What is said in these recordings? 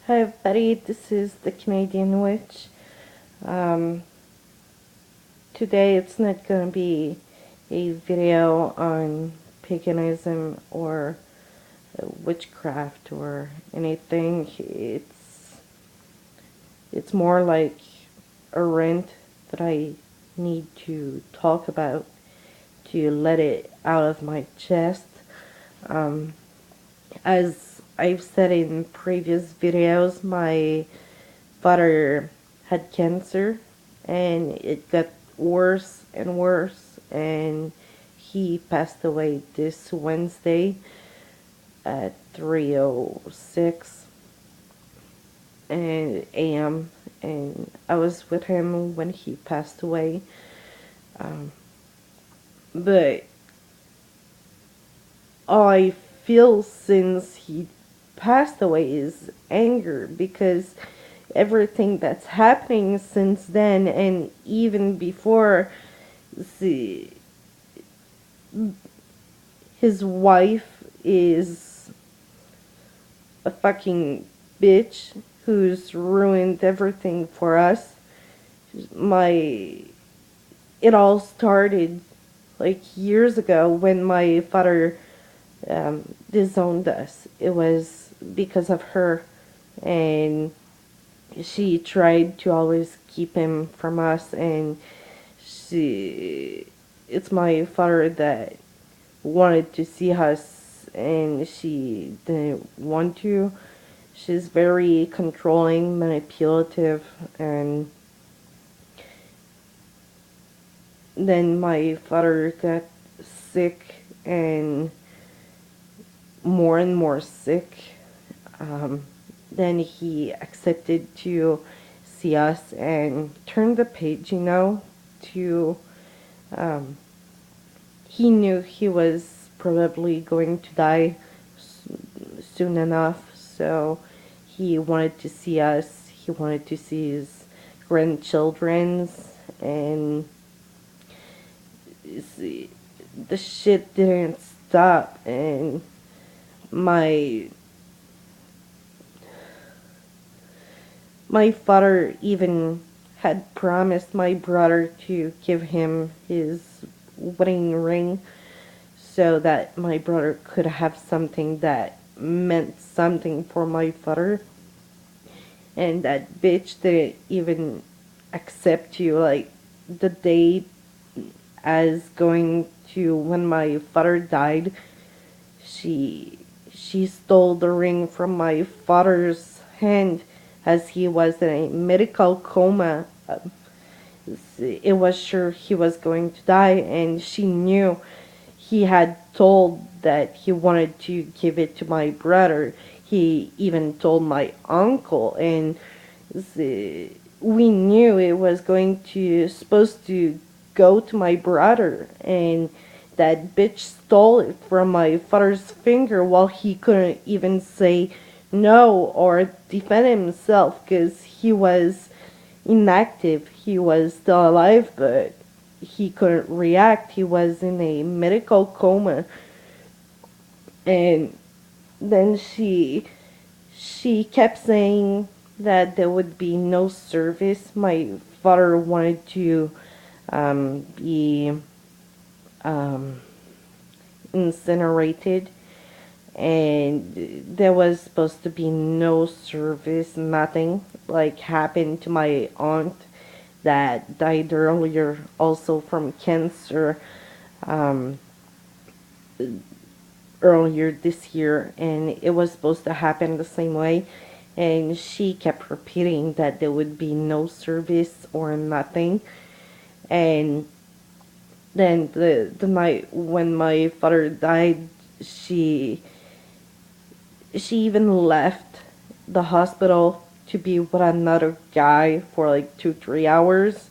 Hi everybody, this is the Canadian Witch. Um, Today it's not going to be a video on paganism or witchcraft or anything. It's more like a rant that I need to talk about to let it out of my chest. Um, as I've said in previous videos, my father had cancer and it got worse and worse, and he passed away this Wednesday at 3:06 a.m. and I was with him when he passed away. Um, but all I feel since he passed away is anger, because everything that's happening since then and even before, the his wife is a fucking bitch who's ruined everything for us. My It all started like years ago when my father disowned us. It was because of her, and she tried to always keep him from us, and it's my father that wanted to see us and she didn't want to. She's very controlling, manipulative, and then my father got sick and more sick. Um, then he accepted to see us and turn the page, to um, he knew he was probably going to die soon enough, so he wanted to see us. He wanted to see his grandchildren's, and the shit didn't stop. And my my father even had promised my brother to give him his wedding ring so that my brother could have something that meant something for my father. And that bitch didn't even accept you like the day as going to when my father died. She stole the ring from my father's hand as he was in a medical coma. It was sure he was going to die, and she knew he had told that he wanted to give it to my brother. He even told my uncle, and we knew it was supposed to go to my brother, and that bitch stole it from my father's finger while he couldn't even say no or defend himself because he was inactive. He was still alive, but he couldn't react. He was in a medical coma. And then she kept saying that there would be no service. My father wanted to be um, incinerated, and there was supposed to be no service. Nothing like happened to my aunt that died earlier, also from cancer, um, earlier this year, and it was supposed to happen the same way. And she kept repeating that there would be no service or nothing. And then the night when my father died, she she even left the hospital to be with another guy for like 2-3 hours.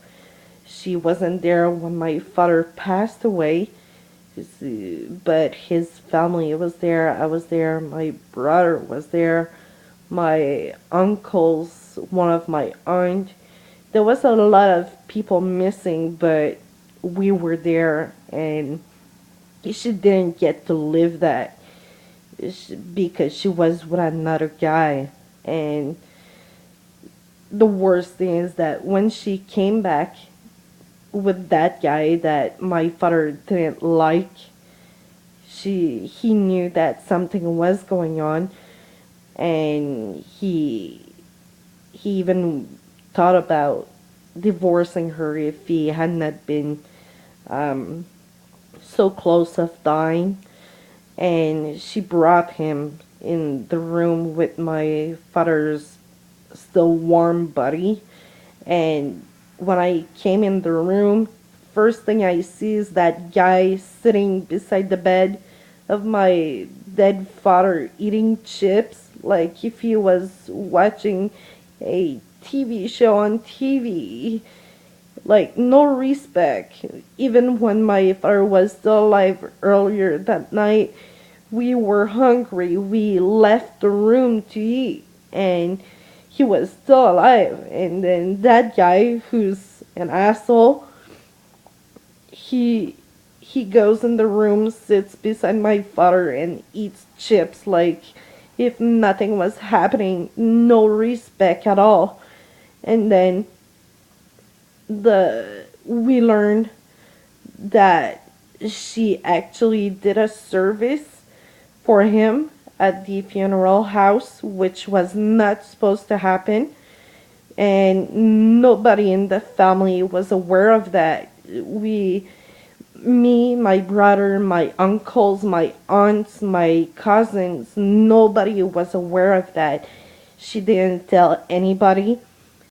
She wasn't there when my father passed away, but his family was there. I was there. My brother was there. My uncles, one of my aunt. There was a lot of people missing, but we were there, and she didn't get to live that because she was with another guy. And the worst thing is that when she came back with that guy that my father didn't like, he knew that something was going on, and he even thought about divorcing her if he had not been um, so close of dying. And she brought him in the room with my father's still warm body. And when I came in the room, first thing I see is that guy sitting beside the bed of my dead father eating chips like if he was watching a TV show on TV. Like, no respect. Even when my father was still alive earlier that night, we were hungry. We left the room to eat, and he was still alive. And then that guy, who's an asshole, he he goes in the room, sits beside my father, and eats chips like if nothing was happening. No respect at all. And then the we learned that she actually did a service for him at the funeral house, which was not supposed to happen. And nobody in the family was aware of that. Me, my brother, my uncles, my aunts, my cousins, nobody was aware of that. She didn't tell anybody.